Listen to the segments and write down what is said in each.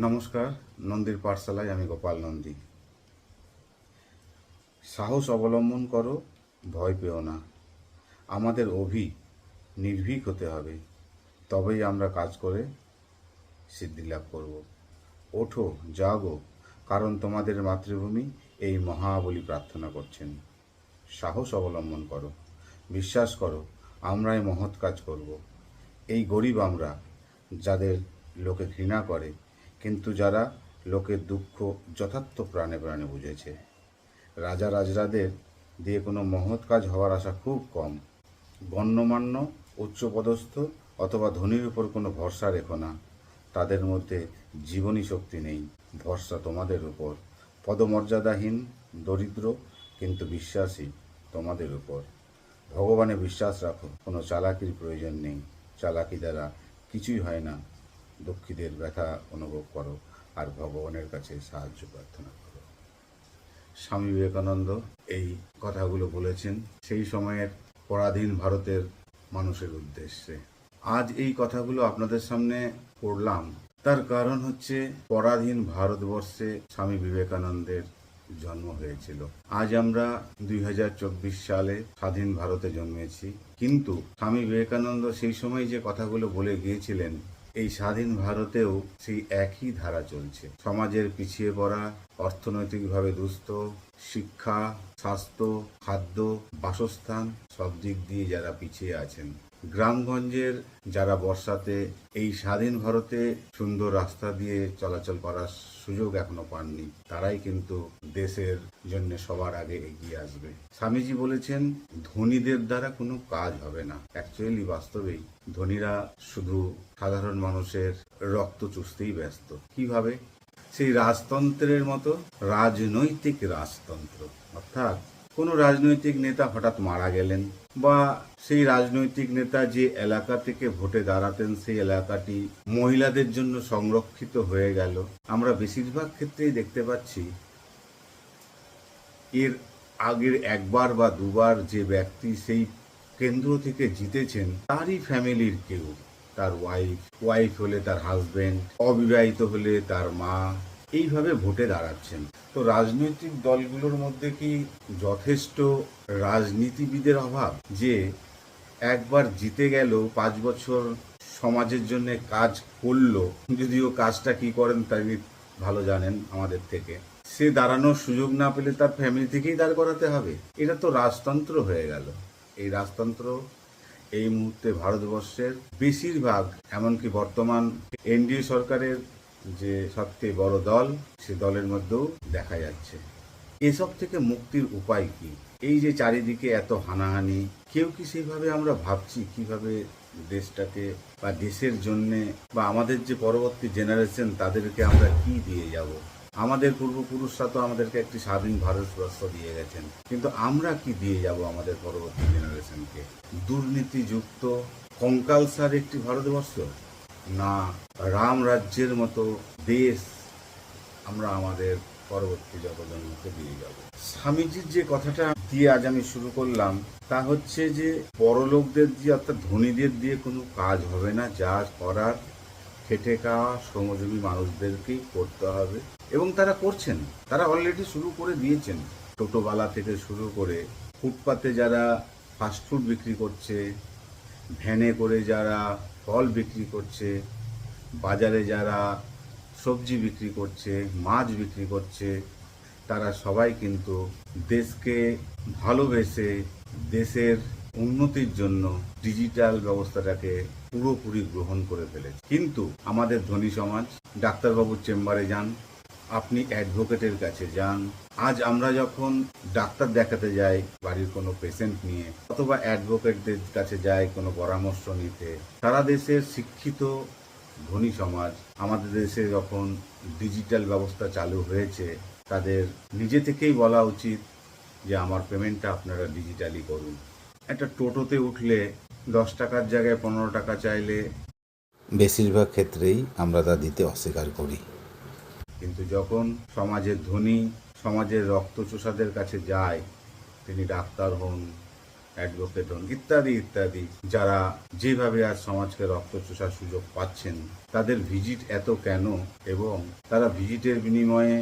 নমস্কার, নন্দীর পাঠশালায় আমি গোপাল নন্দী। সাহস অবলম্বন করো, ভয় পেও না। আমাদের নির্ভীক হতে হবে, তবেই আমরা কাজ করে সিদ্ধি লাভ করব। ওঠো, জাগো, কারণ তোমাদের মাতৃভূমি এই মহাবলী প্রার্থনা করছেন। সাহস অবলম্বন করো, বিশ্বাস করো, আমরাই মহৎ কাজ করব। এই গরিব আমরা, যাদের লোকে ঘৃণা করে, কিন্তু যারা লোকের দুঃখ যথার্থ প্রাণে প্রাণে বুঝেছে। রাজা রাজরাদের দিয়ে কোনো মহৎ কাজ হওয়ার আশা খুব কম। গণ্যমান্য, উচ্চপদস্থ অথবা ধনীর উপর কোনো ভরসা রেখো না। তাদের মধ্যে জীবনী শক্তি নেই। ভরসা তোমাদের উপর। পদমর্যাদাহীন, দরিদ্র কিন্তু বিশ্বাসী তোমাদের উপর। ভগবানে বিশ্বাস রাখো, কোনো চালাকির প্রয়োজন নেই। চালাকি দ্বারা কিছুই হয় না। দুঃখীদের ব্যথা অনুভব করো আর ভগবানের কাছে সাহায্য প্রার্থনা করো। স্বামী বিবেকানন্দ এই কথাগুলো বলেছেন সেই সময়ের পরাধীন ভারতের মানুষের উদ্দেশ্যে। আজ এই কথাগুলো আপনাদের সামনে পড়লাম, তার কারণ হচ্ছে পরাধীন ভারতবর্ষে স্বামী বিবেকানন্দের জন্ম হয়েছিল। আজ আমরা 2024 সালে স্বাধীন ভারতে জন্মেছি, কিন্তু স্বামী বিবেকানন্দ সেই সময় যে কথাগুলো বলে গিয়েছিলেন, এই স্বাধীন ভারতেও সেই একই ধারা চলছে। সমাজের পিছিয়ে পড়া, অর্থনৈতিকভাবে দুস্থ, শিক্ষা, স্বাস্থ্য, খাদ্য, বাসস্থান সব দিক দিয়ে যারা পিছিয়ে আছেন, গ্রামগঞ্জের যারা বর্ষাতে এই স্বাধীন ভারতে সুন্দর রাস্তা দিয়ে চলাচল করার সুযোগ এখনো পাননি, তারাই কিন্তু দেশের জন্য সবার আগে এগিয়ে আসবে। স্বামীজি বলেছেন, ধনীদের দ্বারা কোনো কাজ হবে না। অ্যাকচুয়ালি বাস্তবেই ধনীরা শুধু সাধারণ মানুষের রক্ত চুষতেই ব্যস্ত। কিভাবে? সেই রাজতন্ত্রের মতো, রাজনৈতিক রাজতন্ত্র। অর্থাৎ কোনো রাজনৈতিক নেতা হঠাৎ মারা গেলেন, বা সেই রাজনৈতিক নেতা যে এলাকা থেকে ভোটে দাঁড়াতেন সেই এলাকাটি মহিলাদের জন্য সংরক্ষিত হয়ে গেল। আমরা বেশিরভাগ ক্ষেত্রেই দেখতে পাচ্ছি এর আগের একবার বা দুবার যে ব্যক্তি সেই কেন্দ্র থেকে জিতেছেন তারই ফ্যামিলির কেউ, তার ওয়াইফ হলে তার হাজবেন্ড, অবিবাহিত হলে তার মা, এইভাবে ভোটে দাঁড়াচ্ছেন। তো রাজনৈতিক দলগুলোর মধ্যে কি যথেষ্ট রাজনীতিবিদের অভাব, যে একবার জিতে গেল, 5 বছর সমাজের জন্য কাজ করলো, যদিও কাজটা কি করেন তিনি ভালো জানেন আমাদের থেকে, সে দাঁড়ানোর সুযোগ না পেলে তার ফ্যামিলি থেকেই দাঁড় করাতে হবে? এটা তো রাজতন্ত্র হয়ে গেল। এই রাজতন্ত্র এই মুহূর্তে ভারতবর্ষের বেশিরভাগ, এমনকি বর্তমান এনডিএ সরকারের যে সবচেয়ে বড় দল, সে দলের মধ্যেও দেখা যাচ্ছে। এসব থেকে মুক্তির উপায় কি? এই যে চারিদিকে এত হানাহানি, কেউ কি সেইভাবে আমরা ভাবছি কিভাবে দেশটাকে বা দেশের জন্যে বা আমাদের যে পরবর্তী জেনারেশন তাদেরকে আমরা কি দিয়ে যাব? আমাদের পূর্বপুরুষরা তো আমাদেরকে একটি স্বাধীন ভারতবর্ষ দিয়ে গেছেন, কিন্তু আমরা কি দিয়ে যাব আমাদের পরবর্তী জেনারেশনকে? দুর্নীতিযুক্ত কঙ্কালসার একটি ভারতবর্ষ, না রাম রাজ্যের মতো দেশ আমরা আমাদের পরবর্তী জনগণকে দিয়ে যাব? স্বামীজির যে কথাটা দিয়ে আজ আমি শুরু করলাম তা হচ্ছে যে বড়লোকদের দিয়ে, অর্থাৎ ধনীদের দিয়ে কোনো কাজ হবে না। যা করার খেটে খাওয়া শ্রমজীবী মানুষদেরকেই করতে হবে, এবং তারা করছেন। তারা অলরেডি শুরু করে দিয়েছেন। টোটোওয়ালা থেকে শুরু করে ফুটপাতে যারা ফাস্টফুড বিক্রি করছে, ভ্যানে করে যারা ফল বিক্রি করছে, বাজারে যারা সবজি বিক্রি করছে, মাছ বিক্রি করছে, তারা সবাই কিন্তু দেশকে ভালোবেসে দেশের উন্নতির জন্য ডিজিটাল ব্যবস্থাটাকে পুরোপুরি গ্রহণ করে ফেলেছে। কিন্তু আমাদের ধনী সমাজ, ডাক্তারবাবুর চেম্বারে যান, আপনি অ্যাডভোকেটের কাছে যান, আজ আমরা যখন ডাক্তার দেখাতে যাই বাড়ির কোনো পেশেন্ট নিয়ে, অথবা অ্যাডভোকেটদের কাছে যাই কোনো পরামর্শ নিতে, সারা দেশের শিক্ষিত ধনী সমাজ আমাদের দেশে যখন ডিজিটাল ব্যবস্থা চালু হয়েছে, তাদের নিজে থেকেই বলা উচিত যে আমার পেমেন্টটা আপনারা ডিজিটালি করুন। একটা টোটোতে উঠলে 10 টাকার জায়গায় 15 টাকা চাইলে বেশিরভাগ ক্ষেত্রেই আমরা তা দিতে অস্বীকার করি। কিন্তু যখন সমাজের ধনী, সমাজের রক্তচোষাদের কাছে যায়, তিনি ডাক্তার হন, অ্যাডভোকেট হন, ইত্যাদি ইত্যাদি, যারা যেভাবে আজ সমাজকে রক্ত চোষার সুযোগ পাচ্ছেন, তাদের ভিজিট এত কেন, এবং তারা ভিজিটের বিনিময়ে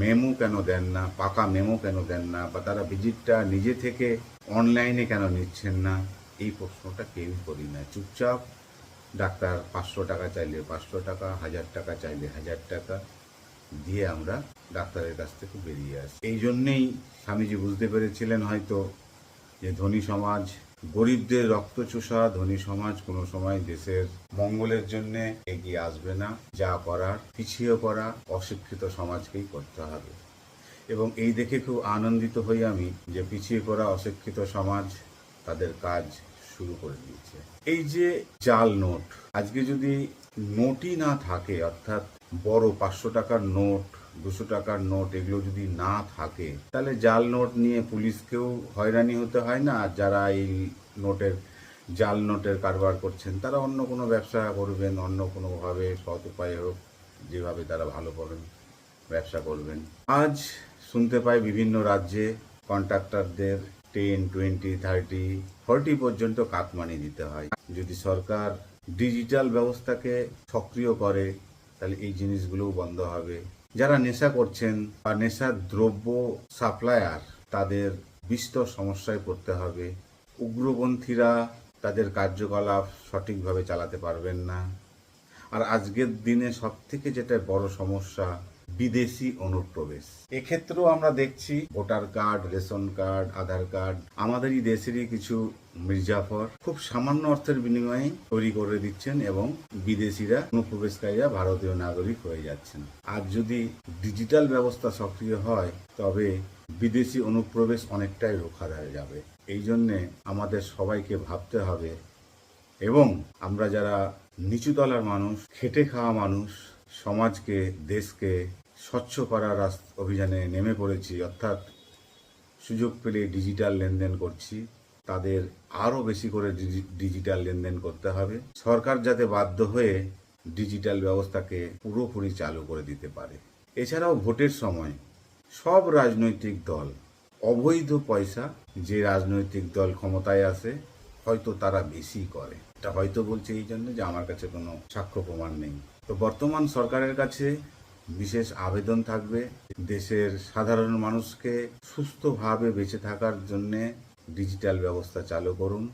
মেমো কেন দেন না, পাকা মেমো কেন দেন না, বা তারা ভিজিটটা নিজে থেকে অনলাইনে কেন নিচ্ছেন না, এই প্রশ্নটা কেউই করি না। চুপচাপ ডাক্তার 500 টাকা চাইলে 500 টাকা, 1000 টাকা চাইলে 1000 টাকা দিয়ে আমরা ডাক্তারের কাছ থেকে বেরিয়ে আসি। এই জন্যেই স্বামীজি বুঝতে পেরেছিলেন হয়তো যে ধনী সমাজ, গরিবদের রক্তচোষা ধনী সমাজ কোনো সময় দেশের মঙ্গলের জন্য এগিয়ে আসবে না। যা করার পিছিয়ে পড়া অশিক্ষিত সমাজকেই করতে হবে। এবং এই দেখে খুব আনন্দিত হই আমি যে পিছিয়ে পড়া অশিক্ষিত সমাজ তাদের কাজ শুরু করে দিয়েছে। এই যে জাল নোট, আজকে যদি নোটই না থাকে, অর্থাৎ বড় 500 টাকার নোট, 200 টাকার নোট, এগুলো যদি না থাকে, তাহলে জাল নোট নিয়ে পুলিশকেও হয়রানি হতে হয় না। আর যারা এই নোটের জাল নোটের কারবার করছেন তারা অন্য কোনো ব্যবসা করবেন, অন্য কোনোভাবে সৎ উপায়ে হোক, যেভাবে তারা ভালো করেন ব্যবসা করবেন। আজ শুনতে পাই বিভিন্ন রাজ্যে কন্ট্রাক্টরদের 10, 20, 30, 40 পর্যন্ত কাটমানি দিতে হয়। যদি সরকার ডিজিটাল ব্যবস্থাকে সক্রিয় করে তাহলে এই জিনিসগুলোও বন্ধ হবে। যারা নেশা করছেন বা নেশার দ্রব্য সাপ্লায়ার, তাদের বিস্তর সমস্যায় পড়তে হবে। উগ্রপন্থীরা তাদের কার্যকলাপ সঠিকভাবে চালাতে পারবেন না। আর আজকের দিনে সবথেকে যেটা বড় সমস্যা, বিদেশি অনুপ্রবেশ। এক্ষেত্রেও আমরা দেখছি ভোটার কার্ড, রেশন কার্ড, আধার কার্ড আমাদেরই দেশেরই কিছু মির্জাফর খুব সামান্য অর্থের বিনিময়ে তৈরি করে দিচ্ছেন, এবং বিদেশিরা অনুপ্রবেশকারীরা ভারতীয় নাগরিক হয়ে যাচ্ছেন। আর যদি ডিজিটাল ব্যবস্থা সক্রিয় হয় তবে বিদেশি অনুপ্রবেশ অনেকটাই রোখা যাবে। এই জন্যে আমাদের সবাইকে ভাবতে হবে, এবং আমরা যারা নিচু তলার মানুষ, খেটে খাওয়া মানুষ, সমাজকে, দেশকে স্বচ্ছ করার অভিযানে নেমে পড়েছি, অর্থাৎ সুযোগ পেলে ডিজিটাল লেনদেন করছি, তাদের আরও বেশি করে ডিজিটাল লেনদেন করতে হবে। সরকার যাতে বাধ্য হয়ে ডিজিটাল ব্যবস্থাকে পুরোপুরি চালু করে দিতে পারে। এছাড়াও ভোটের সময় সব রাজনৈতিক দল অবৈধ পয়সা, যে রাজনৈতিক দল ক্ষমতায় আসে হয়তো তারা বেশি করে। এটা হয়তো বলছে এই জন্য যে আমার কাছে কোনো সাক্ষ্য প্রমাণ নেই। তো বর্তমান সরকারের কাছে বিশেষ আবেদন থাকবে, দেশের সাধারণ মানুষকে সুস্থভাবে বেঁচে থাকার জন্যে ডিজিটাল ব্যবস্থা চালু করুন।